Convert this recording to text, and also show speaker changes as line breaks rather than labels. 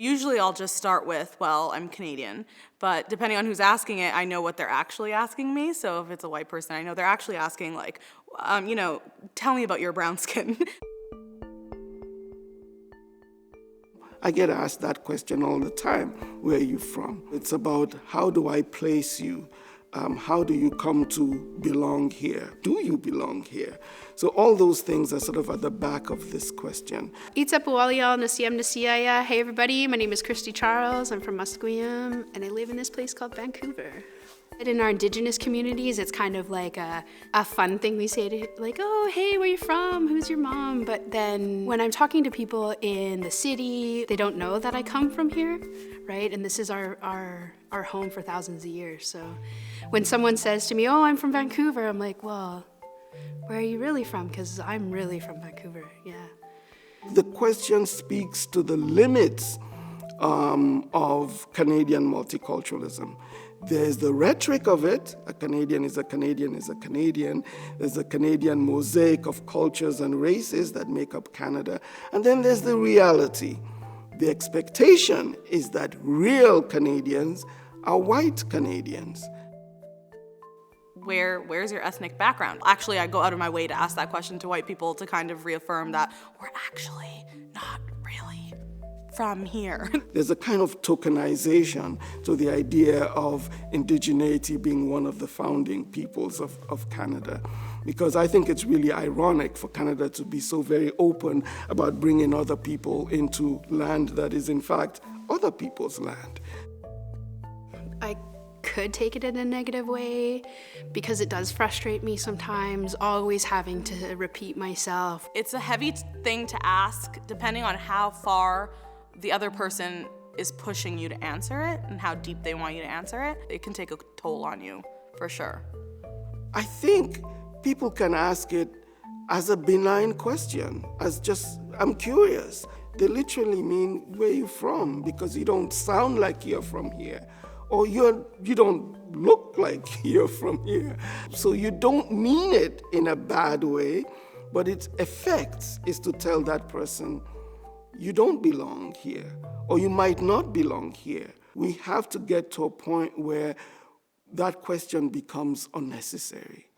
Usually I'll just start with, well, I'm Canadian, but depending on who's asking it, I know what they're actually asking me. So if it's a white person, I know they're actually asking like, tell me about your brown skin.
I get asked that question all the time. Where are you from? It's about how do I place you? How do you come to belong here? Do you belong here? So all those things are sort of at the back of this question.
Hey everybody, my name is Christy Charles. I'm from Musqueam, and I live in this place called Vancouver. In our Indigenous communities, it's kind of like a fun thing we say to, like, oh, hey, where you from? Who's your mom? But then when I'm talking to people in the city, they don't know that I come from here, right? And this is our home for thousands of years. So when someone says to me, oh, I'm from Vancouver, I'm like, well, where are you really from? Because I'm really from Vancouver, yeah.
The question speaks to the limits of Canadian multiculturalism. There's the rhetoric of it. A Canadian is a Canadian is a Canadian. There's a Canadian mosaic of cultures and races that make up Canada. And then there's the reality. The expectation is that real Canadians are white Canadians.
Where's your ethnic background? Actually, I go out of my way to ask that question to white people to kind of reaffirm that we're actually not really from here.
There's a kind of tokenization to the idea of indigeneity being one of the founding peoples of Canada. Because I think it's really ironic for Canada to be so very open about bringing other people into land that is in fact other people's land.
I could take it in a negative way because it does frustrate me sometimes, always having to repeat myself.
It's a heavy thing to ask depending on how far the other person is pushing you to answer it and how deep they want you to answer it. It can take a toll on you, for sure.
I think people can ask it as a benign question, as just, I'm curious. They literally mean, where are you from? Because you don't sound like you're from here. Or you don't look like you're from here. So you don't mean it in a bad way, but its effect is to tell that person, you don't belong here, or you might not belong here. We have to get to a point where that question becomes unnecessary.